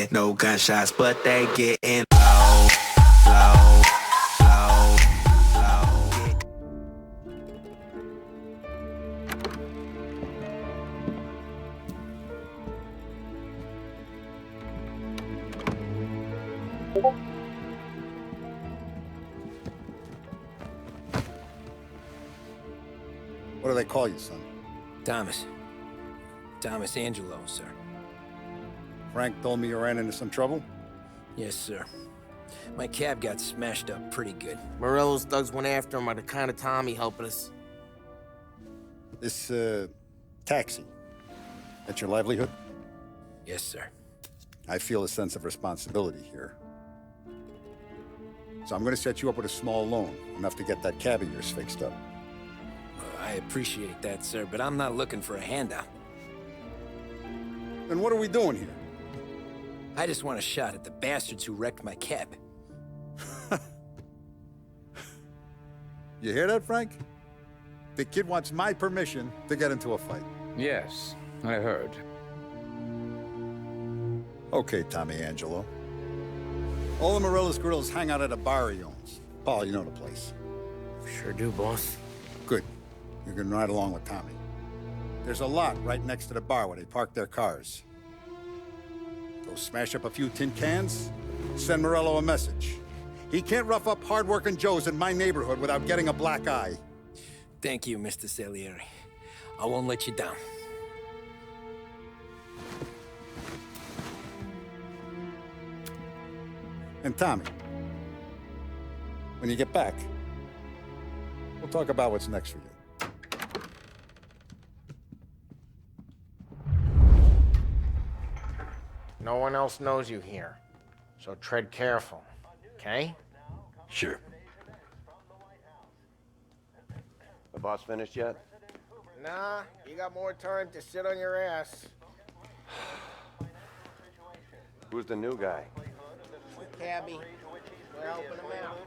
hear no gunshots, but they getting low, low, low, low. What do they call you, son? Thomas. Thomas Angelo, sir. Frank told me you ran into some trouble? Yes, sir. My cab got smashed up pretty good. Morello's thugs went after him on account of Tommy helping us. This, taxi, that's your livelihood? Yes, sir. I feel a sense of responsibility here. So I'm gonna set you up with a small loan, enough to get that cab of yours fixed up. I appreciate that, sir, but I'm not looking for a handout. Then what are we doing here? I just want a shot at the bastards who wrecked my cab. You hear that, Frank? The kid wants my permission to get into a fight. Yes, I heard. Okay, Tommy Angelo. All the Morello's girls hang out at a bar he owns. Paul, you know the place. Sure do, boss. Good. You can ride along with Tommy. There's a lot right next to the bar where they park their cars. Go smash up a few tin cans, send Morello a message. He can't rough up hard-working Joes in my neighborhood without getting a black eye. Thank you, Mr. Salieri. I won't let you down. And Tommy, when you get back, we'll talk about what's next for you. No one else knows you here, so tread careful, okay? Sure. The boss finished yet? Nah, you got more time to sit on your ass. Who's the new guy? Cabby, we're helping him out.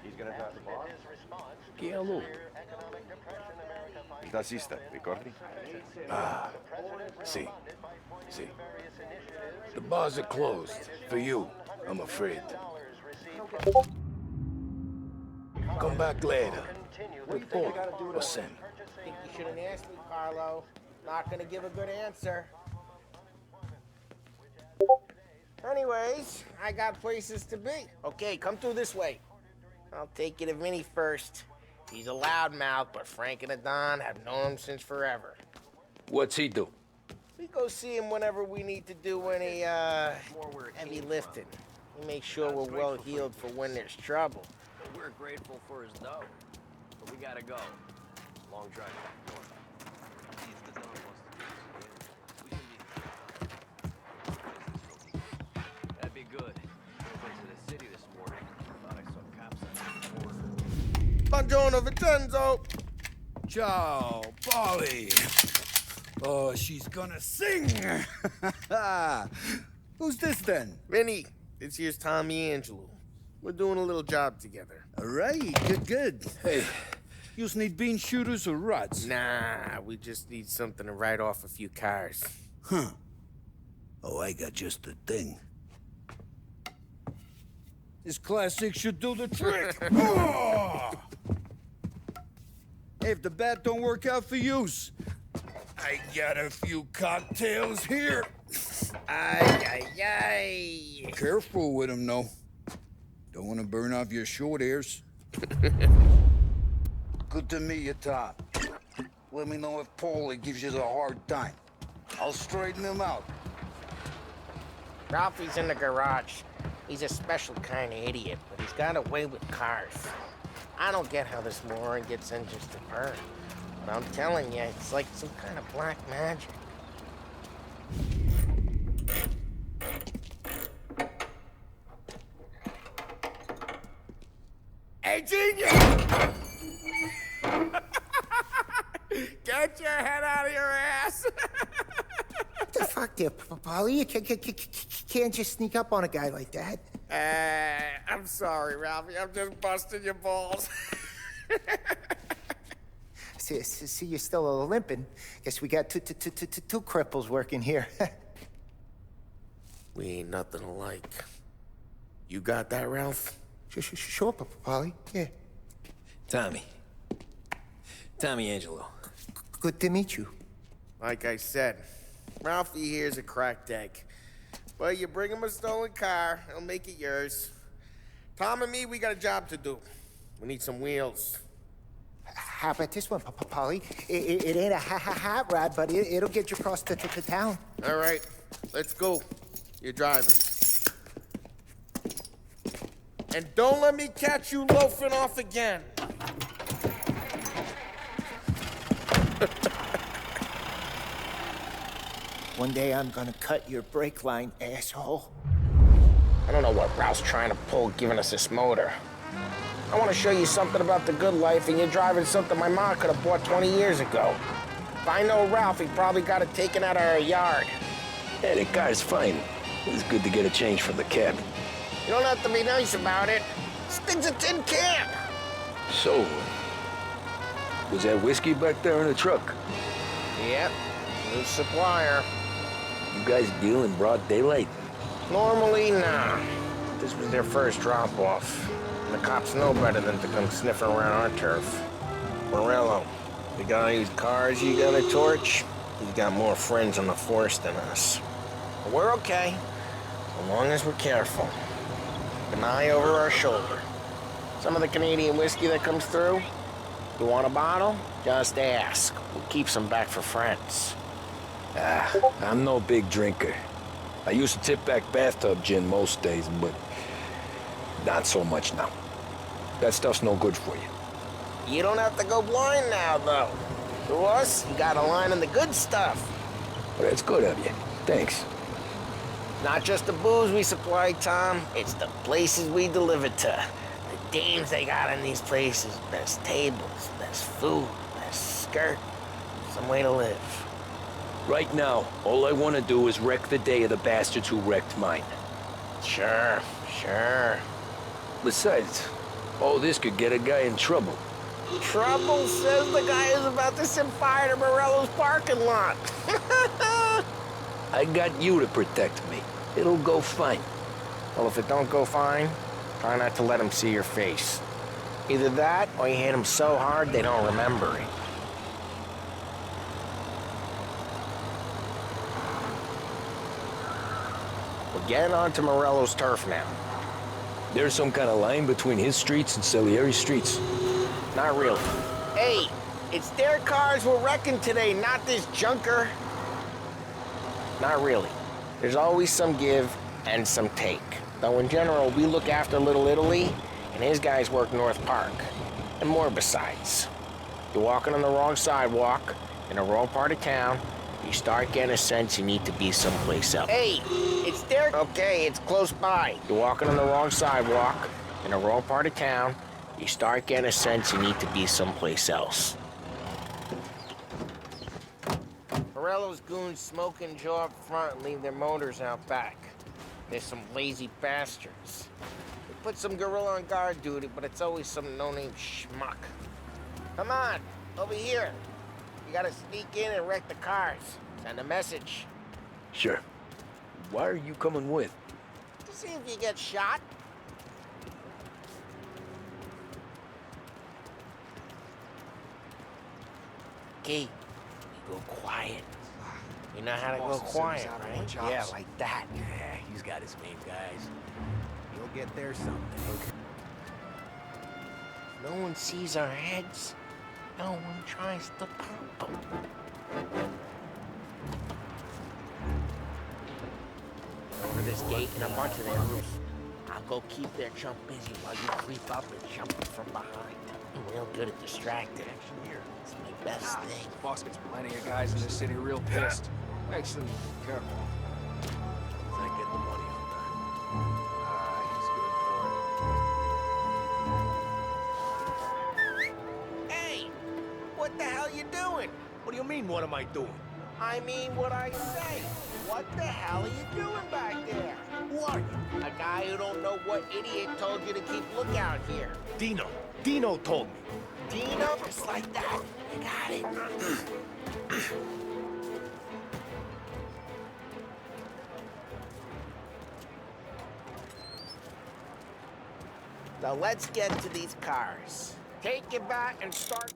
He's gonna talk to the boss? Chi è lui? Il tassista, ricordi? See. The bars are closed. For you, I'm afraid. Come back later. Report or send. Think you shouldn't ask me, Carlo. Not gonna give a good answer. Anyways, I got places to be. Okay, come through this way. I'll take you to Vinny first. He's a loudmouth, but Frank and the Don have known him since forever. What's he do? We go see him whenever we need to do any, heavy lifting. We make sure we're well healed for when there's trouble. We're grateful for his dough, but we gotta go. Long drive back north. That'd be good. I went to the city this morning. Thought I saw cops on the border. Buongiorno, Vincenzo! Ciao, Polly. Oh, she's gonna sing. Who's this then? Vinny, this here's Tommy Angelo. We're doing a little job together. All right, good. Hey, you need bean shooters or rods? Nah, we just need something to write off a few cars. Huh. Oh, I got just the thing. This classic should do the trick. Oh! Hey, if the bat don't work out for yous, I got a few cocktails here. Ay. Careful with them, though. Don't want to burn off your short hairs. Good to meet you, Tom. Let me know if Paulie gives you the hard time. I'll straighten him out. Ralphie's in the garage. He's a special kind of idiot, but he's got a way with cars. I don't get how this moron gets engines to burn. But I'm telling you, it's like some kind of black magic. Hey, genius! Get your head out of your ass! What the fuck there, Paulie? You can't just sneak up on a guy like that. I'm sorry, Ralphie. I'm just busting your balls. See, you're still limping. Guess we got two cripples working here. We ain't nothing alike. You got that, Ralph? Sure, Paulie. Yeah. Tommy. Tommy Angelo. Good to meet you. Like I said, Ralphie here's a cracked egg. But you bring him a stolen car, he'll make it yours. Tom and me, we got a job to do. We need some wheels. How about this one, Paulie? It ain't a hot rod, but it'll get you across to town. All right, let's go. You're driving. And don't let me catch you loafing off again. One day I'm gonna cut your brake line, asshole. I don't know what Ralph's trying to pull giving us this motor. I want to show you something about the good life, and you're driving something my mom could have bought 20 years ago. If I know Ralph, he probably got it taken out of our yard. Yeah, the car's fine. It's good to get a change from the cab. You don't have to be nice about it. This thing's a tin can. So, was that whiskey back there in the truck? Yep, new supplier. You guys deal in broad daylight? Normally, nah. This was their first drop-off. The cops know better than to come sniffing around our turf. Morello, the guy whose cars you got a torch, he's got more friends on the force than us. But we're okay, as long as we're careful. Keep an eye over our shoulder. Some of the Canadian whiskey that comes through, you want a bottle? Just ask. We'll keep some back for friends. I'm no big drinker. I used to tip back bathtub gin most days, but not so much now. That stuff's no good for you. You don't have to go blind now, though. To us, you got a line on the good stuff. Well, that's good of you. Thanks. Not just the booze we supply, Tom. It's the places we deliver to. The dames they got in these places. Best tables, best food, best skirt. Some way to live. Right now, all I want to do is wreck the day of the bastards who wrecked mine. Sure. Besides, all this could get a guy in trouble. Trouble says the guy is about to set fire to Morello's parking lot. I got you to protect me. It'll go fine. Well, if it don't go fine, try not to let him see your face. Either that, or you hit him so hard they don't remember it. We're getting onto Morello's turf now. There's some kind of line between his streets and Salieri's streets. Not really. Hey, it's their cars we're wrecking today, not this junker. Not really. There's always some give and some take. Though in general, we look after Little Italy, and his guys work North Park. And more besides. You're walking on the wrong sidewalk, in the wrong part of town, you start getting a sense you need to be someplace else. Hey, it's there. Okay, it's close by. You're walking on the wrong sidewalk, in the wrong part of town, you start getting a sense you need to be someplace else. Morello's goons smoke and jaw up front and leave their motors out back. There's some lazy bastards. They put some gorilla on guard duty, but it's always some no-name schmuck. Come on, over here. You gotta sneak in and wreck the cars. Send a message. Sure. Why are you coming with? To see if you get shot. Okay, you go quiet. You know how to go quiet, right? Yeah, like that. Yeah, he's got his main guys. You'll get there someday. No one sees our heads. No one tries to pop them. Over this gate and a bunch of their roofs. I'll go keep their chump busy while you creep up and jump them from behind. I'm real good at distracting. It's my best thing. Boss gets plenty of guys in this city real pissed. Makes them careful. I get the money on Hey! What the hell you doing? What do you mean, what am I doing? I mean what I say. What the hell are you doing back there? Who are you? A guy who don't know what idiot told you to keep lookout here. Dino. Dino told me. Dino? Just like that. You got it. Now let's get to these cars. Take it back and start.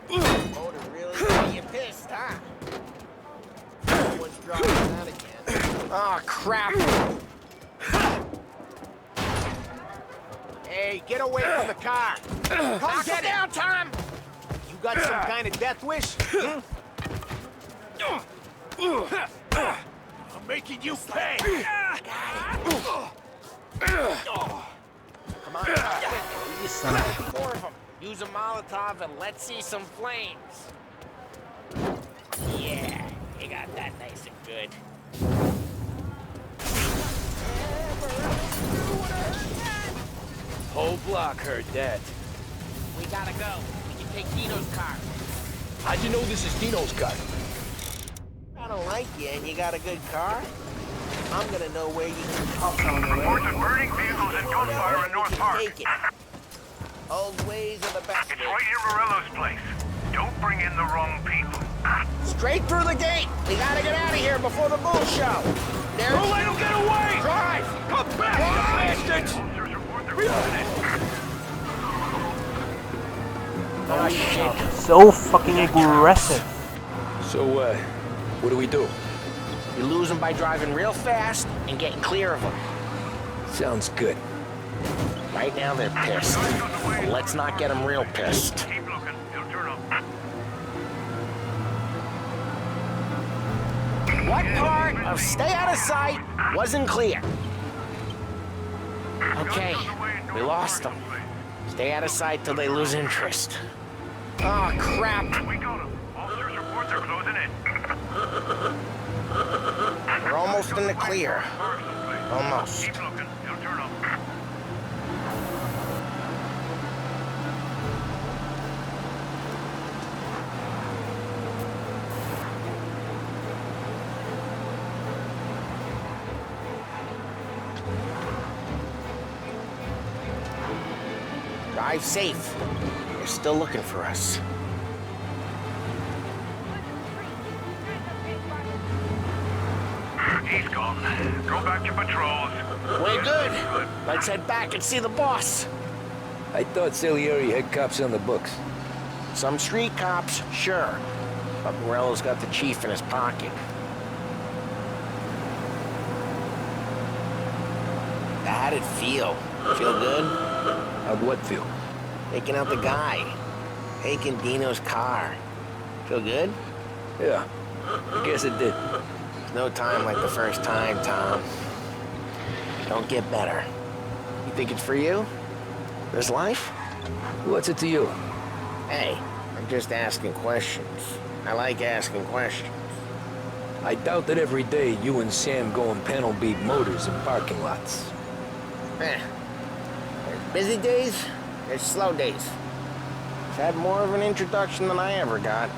Motor really got you pissed, huh? Someone's dropping that again. Oh, crap. Hey, get away from the car. Calm down, Tom. You got some kind of death wish? I'm making you pay. Come on, you son of more of them. Use a Molotov and let's see some flames. Yeah, you got that nice and good. Whole block heard that. We gotta go. We can take Dino's car. How'd you know this is Dino's car? I don't like you and you got a good car. I'm gonna know where you can Reports of burning vehicles and gunfire in North Park. take it. Old ways are the best It's ways. right near Morello's place. Don't bring in the wrong people. Straight through the gate. We gotta get out of here before the bull show. There's... Don't let him get away! Drive! Come back, you bastards! Officers report they're Oh, shit. So fucking aggressive. So, what do we do? You lose them by driving real fast and getting clear of them. Sounds good. Right now they're pissed. But let's not get them real pissed. Keep looking. They'll turn up. What part of stay out of sight wasn't clear? Okay, we lost them. Stay out of sight till they lose interest. Oh, crap. We got them. Officers report they're closing in. We're almost in the clear. Almost. Keep looking. They'll turn up. Drive safe. They're still looking for us. He's gone. Go back to patrols. We're good. Let's head back and see the boss. I thought Salieri had cops on the books. Some street cops, sure. But Morello's got the chief in his pocket. How'd it feel? Feel good? How'd what feel? Taking out the guy. Taking Dino's car. Feel good? Yeah, I guess it did. No time like the first time, Tom. Don't get better. You think it's for you? This life? What's it to you? Hey, I'm just asking questions. I like asking questions. I doubt that every day you and Sam go and panel beat motors in parking lots. There's busy days, there's slow days. It's had more of an introduction than I ever got.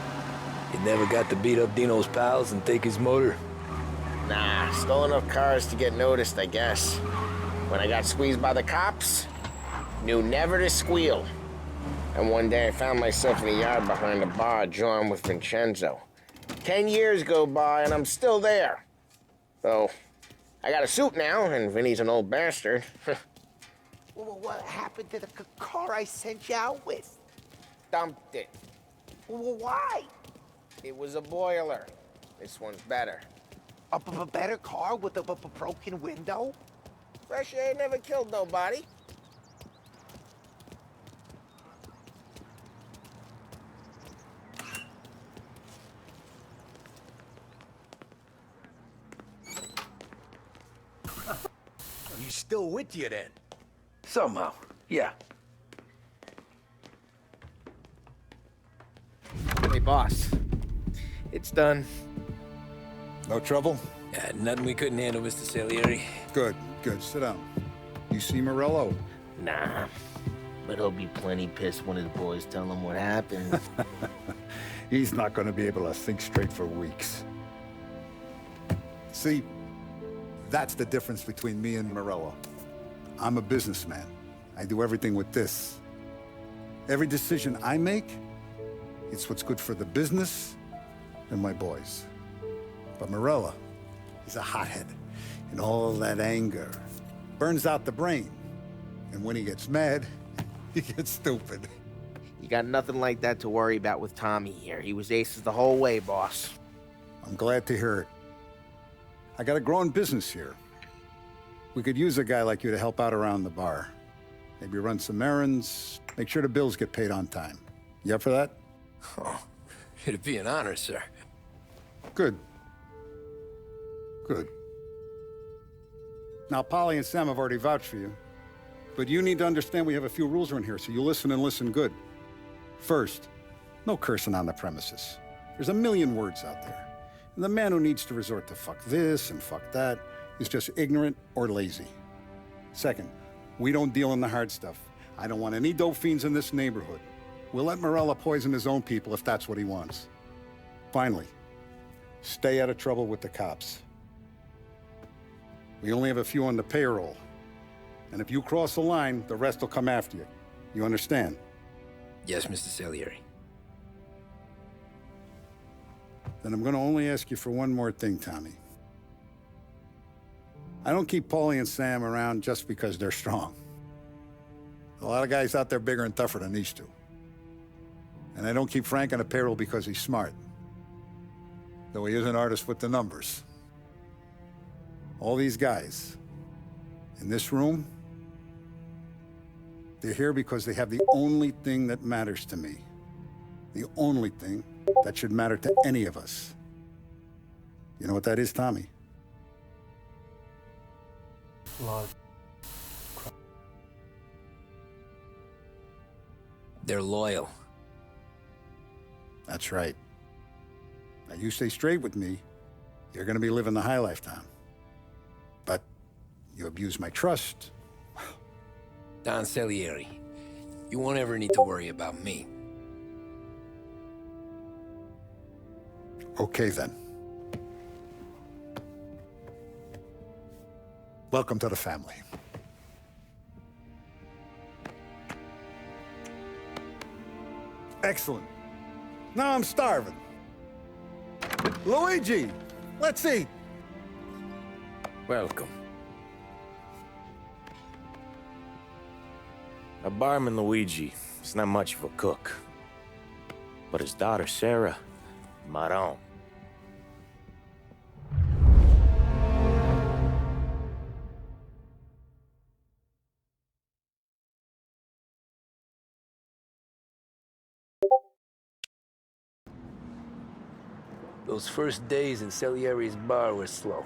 You never got to beat up Dino's pals and take his motor? Nah, stole enough cars to get noticed, I guess. When I got squeezed by the cops, knew never to squeal. And one day I found myself in the yard behind a bar drawn with Vincenzo. 10 years go by and I'm still there. So, I got a suit now, and Vinny's an old bastard. Well, what happened to the car I sent you out with? Dumped it. Well, why? It was a boiler. This one's better. A better car with a broken window? Fresh air never killed nobody. He's still with you then? Somehow, yeah. Hey, boss. It's done. No trouble? Yeah, nothing we couldn't handle, Mr. Salieri. Good, good. Sit down. You see Morello? Nah. But he'll be plenty pissed when his boys tell him what happened. He's not going to be able to think straight for weeks. See, that's the difference between me and Morello. I'm a businessman. I do everything with this. Every decision I make, it's what's good for the business and my boys. But Morello, he's a hothead. And all that anger burns out the brain. And when he gets mad, he gets stupid. You got nothing like that to worry about with Tommy here. He was aces the whole way, boss. I'm glad to hear it. I got a growing business here. We could use a guy like you to help out around the bar. Maybe run some errands, make sure the bills get paid on time. You up for that? Oh, it'd be an honor, sir. Good. Good. Now, Polly and Sam have already vouched for you. But you need to understand we have a few rules around here, so you listen and listen good. First, no cursing on the premises. There's a million words out there. And the man who needs to resort to fuck this and fuck that is just ignorant or lazy. Second, we don't deal in the hard stuff. I don't want any dope fiends in this neighborhood. We'll let Morella poison his own people if that's what he wants. Finally, stay out of trouble with the cops. We only have a few on the payroll. And if you cross the line, the rest will come after you. You understand? Yes, Mr. Salieri. Then I'm gonna only ask you for one more thing, Tommy. I don't keep Paulie and Sam around just because they're strong. A lot of guys out there bigger and tougher than these two. And I don't keep Frank on the payroll because he's smart. Though he is an artist with the numbers. All these guys in this room, they're here because they have the only thing that matters to me. The only thing that should matter to any of us. You know what that is, Tommy? Blood. They're loyal. That's right. Now you stay straight with me, you're gonna be living the high life, Tom. But you abuse my trust. Don Salieri, you won't ever need to worry about me. Okay, then. Welcome to the family. Excellent. Now I'm starving. Luigi, let's eat. Welcome. A barman Luigi is not much of a cook. But his daughter Sarah, Maron. Those first days in Salieri's bar were slow.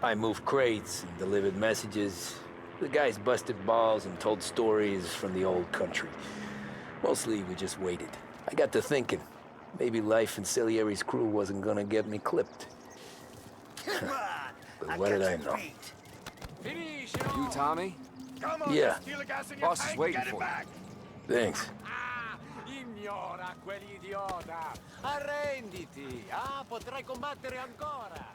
I moved crates and delivered messages. The guys busted balls and told stories from the old country. Mostly, we just waited. I got to thinking, maybe life in Salieri's crew wasn't gonna get me clipped. But what did I know? You, Tommy? Yeah. Boss is waiting for you. Thanks. Ignora quell'idiota! Arrenditi! Ah, potrai combattere ancora!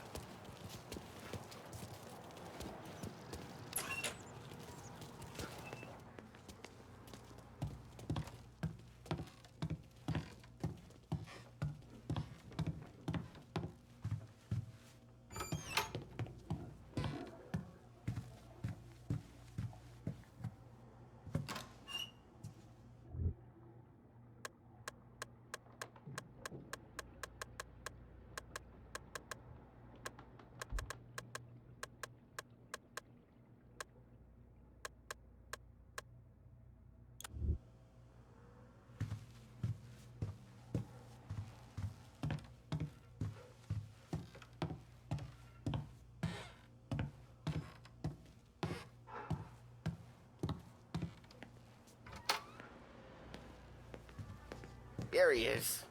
There he is.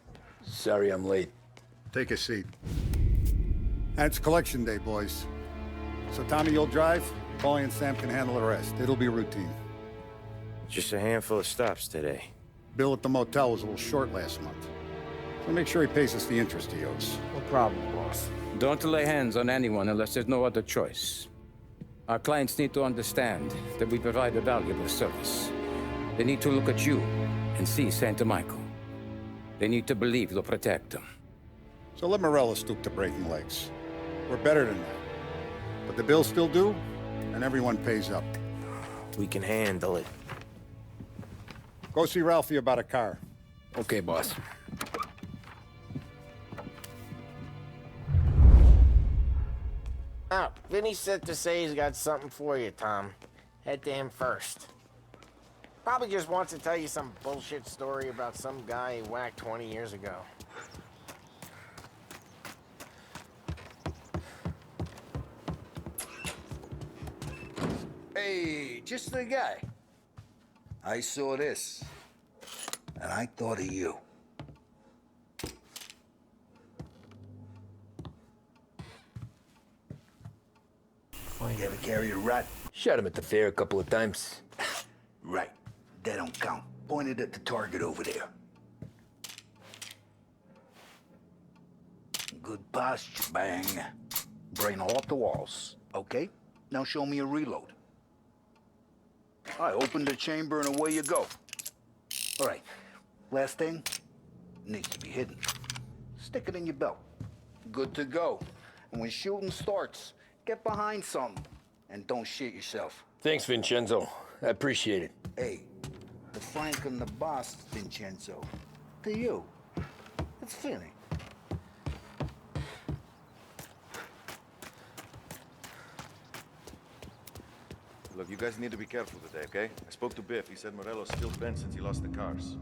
Sorry I'm late. Take a seat. And it's collection day, boys. So Tommy, you'll drive. Paulie and Sam can handle the rest. It'll be routine. Just a handful of stops today. Bill at the motel was a little short last month. So make sure he pays us the interest he owes. No problem, boss. Don't lay hands on anyone unless there's no other choice. Our clients need to understand that we provide a valuable service. They need to look at you and see Santa Michael. They need to believe you'll protect them. So let Morella stoop to breaking legs. We're better than that. But the bill's still due, and everyone pays up. We can handle it. Go see Ralphie about a car. Okay, boss. Oh, Vinny said to say he's got something for you, Tom. Head to him first. Probably just wants to tell you some bullshit story about some guy he whacked 20 years ago. Hey, just the guy. I saw this, and I thought of you. You ever carry a rat? Shot him at the fair a couple of times. Right. That don't count. Pointed at the target over there. Good posture, bang. Brain off the walls. Okay? Now show me a reload. I open the chamber and away you go. All right. Last thing needs to be hidden. Stick it in your belt. Good to go. And when shooting starts, get behind something and don't shit yourself. Thanks, Vincenzo. I appreciate it. Hey, the Frank and the boss, Vincenzo. To you, it's Finny. Look, you guys need to be careful today, okay? I spoke to Biff. He said Morello's still bent since he lost the cars.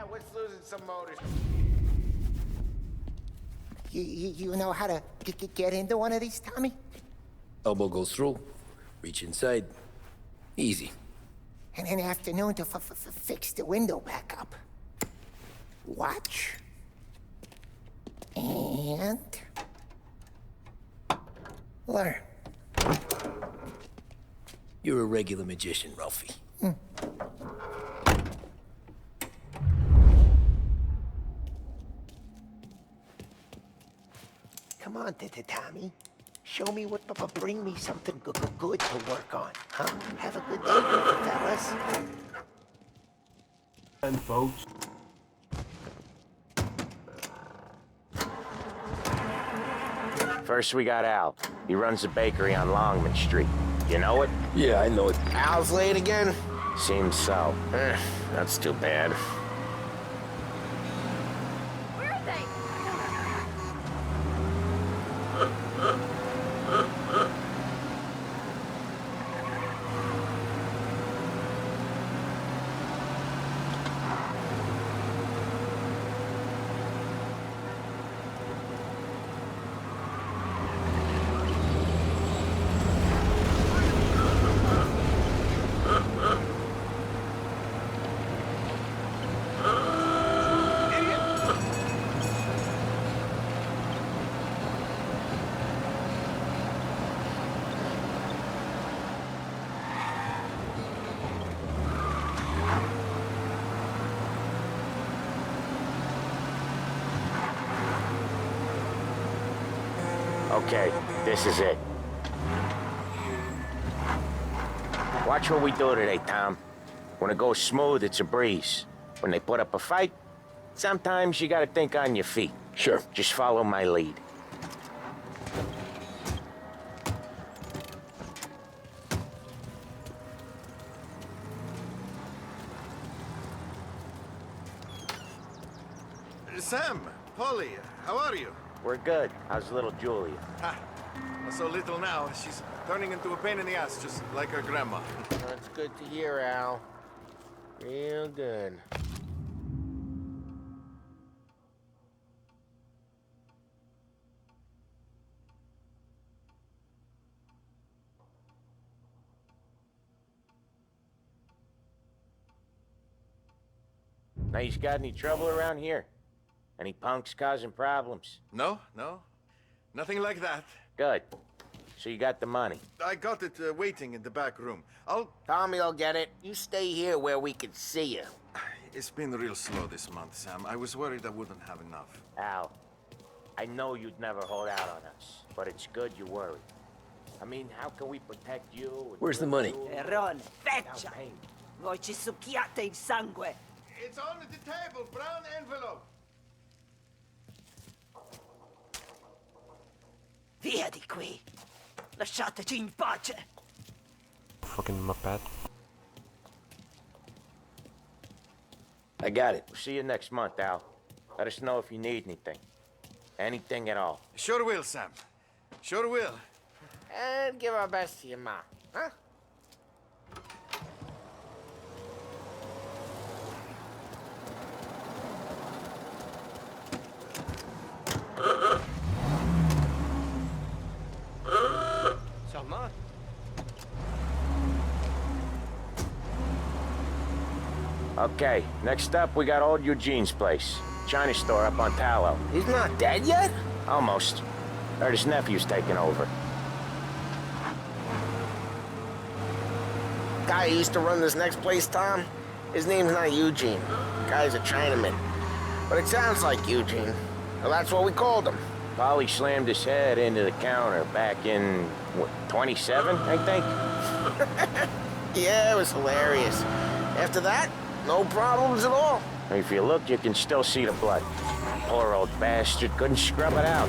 What's losing some motors? You know how to get into one of these, Tommy? Elbow goes through. Reach inside. Easy. And an afternoon to fix the window back up. Watch. And... learn. You're a regular magician, Ralphie. Come on, Tommy. Show me what, bring me something good to work on, huh? Have a good day, fellas. And folks. First we got Al. He runs a bakery on Longman Street. You know it? Yeah, I know it. Al's late again? Seems so. That's too bad. Where are they? Okay, this is it. Watch what we do today, Tom. When it goes smooth, it's a breeze. When they put up a fight, sometimes you gotta think on your feet. Sure. Just follow my lead. Sam, Polly, how are you? We're good. How's little Julia? Ha! So little now, she's turning into a pain in the ass, just like her grandma. That's good to hear, Al. Real good. Now, you got any trouble around here? Any punks causing problems? No, no. Nothing like that. Good. So you got the money? I got it waiting in the back room. Tommy'll get it. You stay here where we can see you. It's been real slow this month, Sam. I was worried I wouldn't have enough. Al, I know you'd never hold out on us, but it's good you worry. I mean, how can we protect you? Where's the money? Ron, feccia! Voi ci succhiate il sangue! It's on the table, brown envelope. Via di qui! Lasciateci in pace! Fucking Muppet. I got it. We'll see you next month, Al. Let us know if you need anything. Anything at all. Sure will, Sam. Sure will. And give our best to your ma, huh? Salma? Okay, next up, we got old Eugene's place. China store up on Tallow. He's not dead yet? Almost. Heard his nephew's taking over. Guy who used to run this next place, Tom? His name's not Eugene. Guy's a Chinaman. But it sounds like Eugene. Well, that's what we called him. Polly slammed his head into the counter back in, what, 27, I think? Yeah, it was hilarious. After that, no problems at all. If you look, you can still see the blood. Poor old bastard couldn't scrub it out.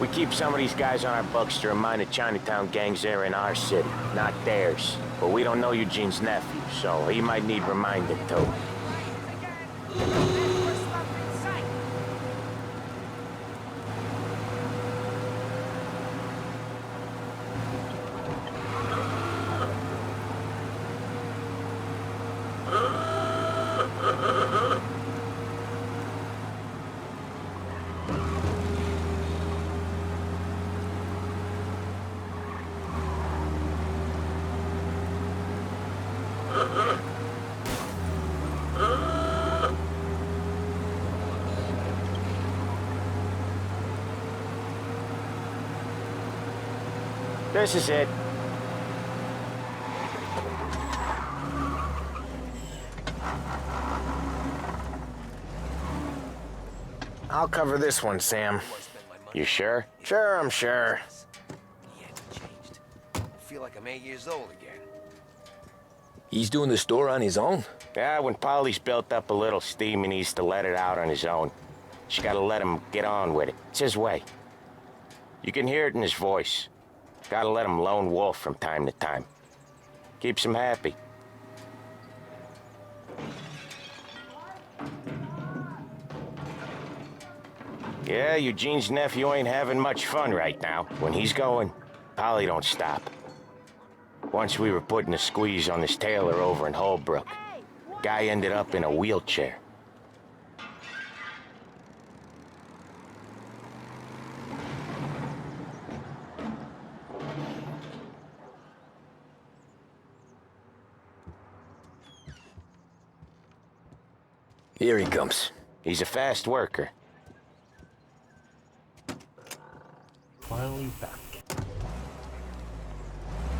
We keep some of these guys on our books to remind the Chinatown gangs they're in our city, not theirs. But we don't know Eugene's nephew, so he might need reminding too. This is it. I'll cover this one, Sam. You sure? Sure, I'm sure. He hasn't changed. I feel like I'm 8 years old again. He's doing the store on his own? Yeah, when Polly's built up a little steam, he needs to let it out on his own. She gotta let him get on with it. It's his way. You can hear it in his voice. Gotta let him lone wolf from time to time. Keeps him happy. Yeah, Eugene's nephew ain't having much fun right now. When he's going, Polly don't stop. Once we were putting a squeeze on this tailor over in Holbrook. Guy ended up in a wheelchair. Here he comes. He's a fast worker. Finally back.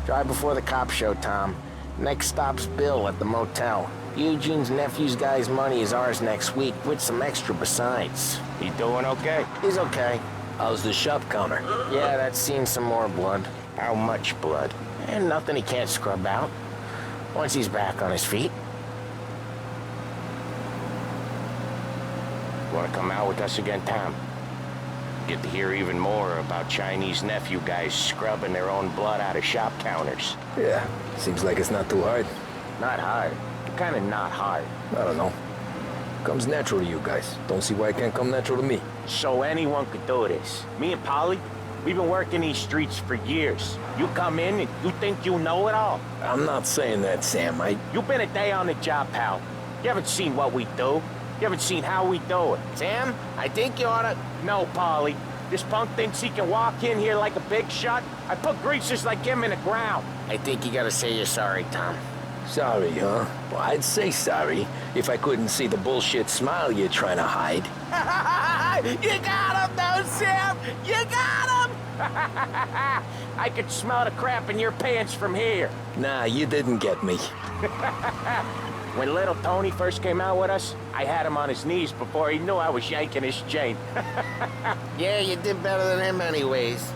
Drive before the cops show, Tom. Next stop's Bill at the motel. Eugene's nephew's guy's money is ours next week, with some extra besides. He doing okay? He's okay. How's the shop counter? Yeah, that's seen some more blood. How much blood? And nothing he can't scrub out. Once he's back on his feet. Want to come out with us again, Tom? Get to hear even more about Chinese nephew guys scrubbing their own blood out of shop counters. Yeah, seems like it's not too hard. Not hard. Kind of not hard. I don't know. Comes natural to you guys. Don't see why it can't come natural to me. So anyone could do this. Me and Polly, we've been working these streets for years. You come in and you think you know it all. I'm not saying that, Sam. You've been a day on the job, pal. You haven't seen what we do. You haven't seen how we do it. Sam, I think you oughta... No, Polly. This punk thinks he can walk in here like a big shot. I put greasers like him in the ground. I think you gotta say you're sorry, Tom. Sorry, huh? Well, I'd say sorry if I couldn't see the bullshit smile you're trying to hide. You got him, though, Sam! You got him! I could smell the crap in your pants from here. Nah, you didn't get me. When little Tony first came out with us, I had him on his knees before he knew I was yanking his chain. Yeah, you did better than him anyways.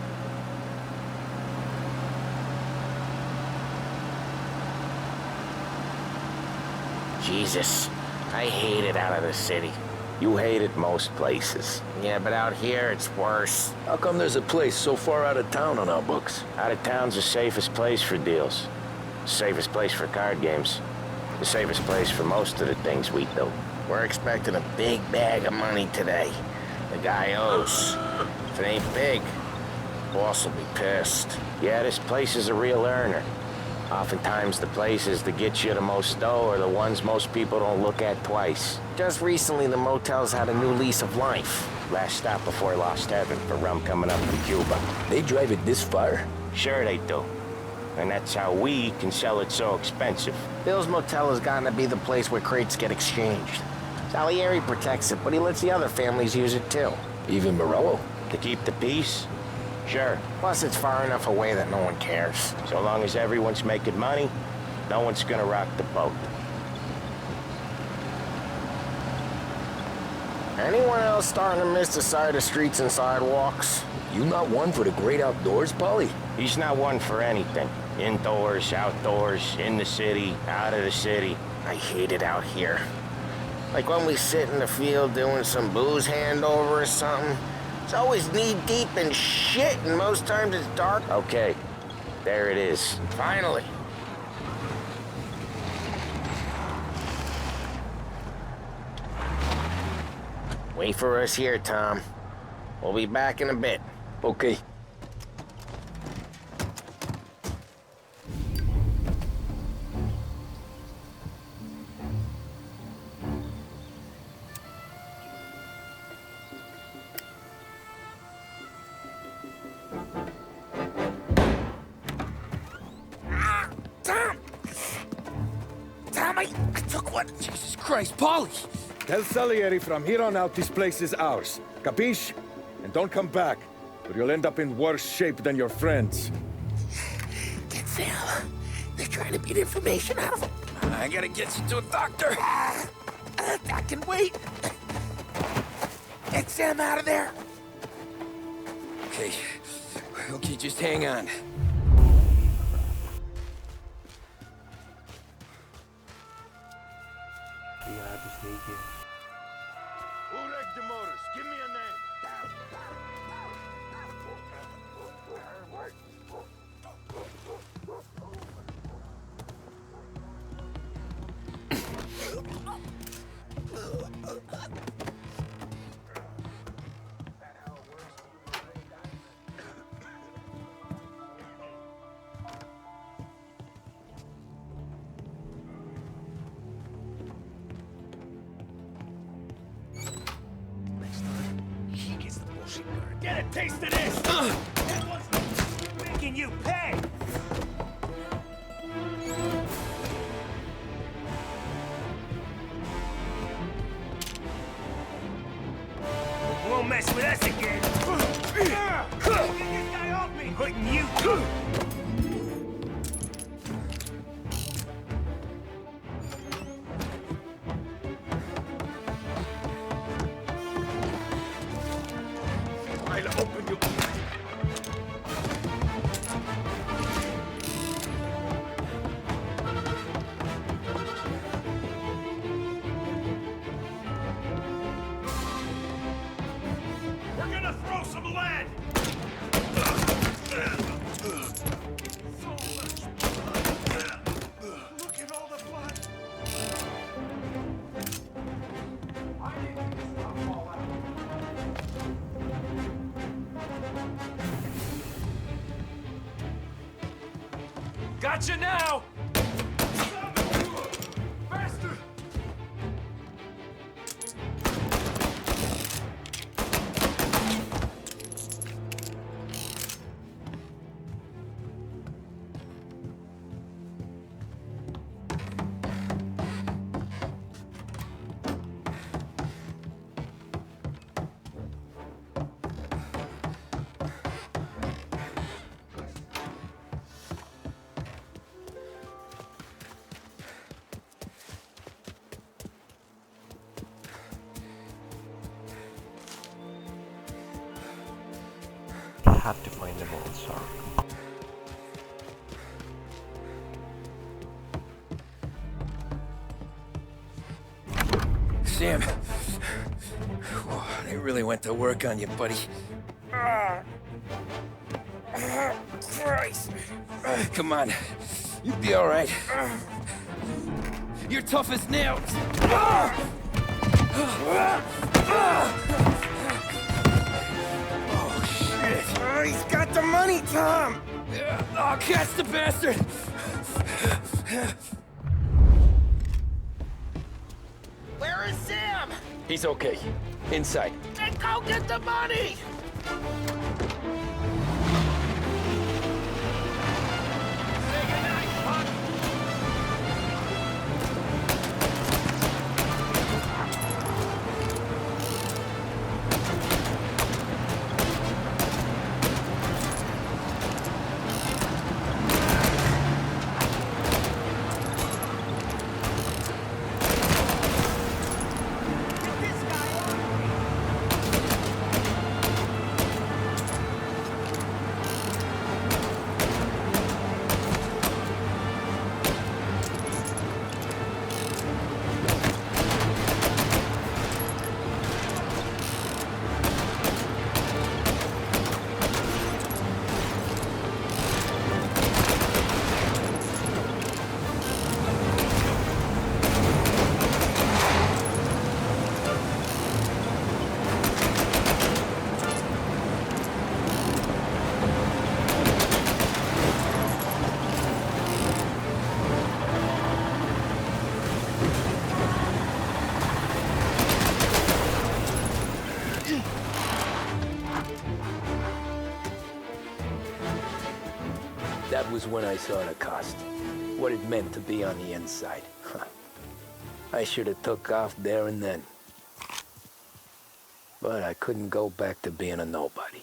Jesus, I hate it out of the city. You hate it most places. Yeah, but out here, it's worse. How come there's a place so far out of town on our books? Out of town's the safest place for deals. Safest place for card games. The safest place for most of the things we do. We're expecting a big bag of money today. The guy owes. If it ain't big, boss will be pissed. Yeah, this place is a real earner. Oftentimes the places that get you the most dough are the ones most people don't look at twice. Just recently, the motel's had a new lease of life. Last stop before Lost Heaven for rum coming up from Cuba. They drive it this far? Sure they do. And that's how we can sell it so expensive. Bill's Motel has gotten to be the place where crates get exchanged. Salieri protects it, but he lets the other families use it too. Even Morello? To keep the peace? Sure. Plus, it's far enough away that no one cares. So long as everyone's making money, no one's gonna rock the boat. Anyone else starting to miss the side of streets and sidewalks? You not one for the great outdoors, Polly? He's not one for anything. Indoors, outdoors, in the city, out of the city. I hate it out here. Like when we sit in the field doing some booze handover or something. It's always knee-deep in shit, and most times it's dark. Okay, there it is. Finally. Wait for us here, Tom. We'll be back in a bit. Okay. I took one. Jesus Christ, Polly! Tell Salieri from here on out this place is ours. Capiche? And don't come back, or you'll end up in worse shape than your friends. Get Sal. They're trying to beat information out of him. I gotta get you to a doctor. I can wait. Get Sam out of there. Okay. Okay, just hang on. Who wrecked the motors? Give me a name. Get a taste of this! That was making you pay! Won't mess with us again! Get this guy off me! Putting you... I'll open you. We're gonna throw some lead! So much blood! Look at all the blood! I need to stop all out. Gotcha now! Faster! have to find them all, sorry. Sam, they really went to work on you, buddy. Christ. Come on, you'll be all right. You're tough as nails. Oh, shit. Oh, he's got the money, Tom! I'll catch the bastard! Where is Sam? He's okay. Inside. Then go get the money! That was when I saw the cost. What it meant to be on the inside. I should have took off there and then. But I couldn't go back to being a nobody.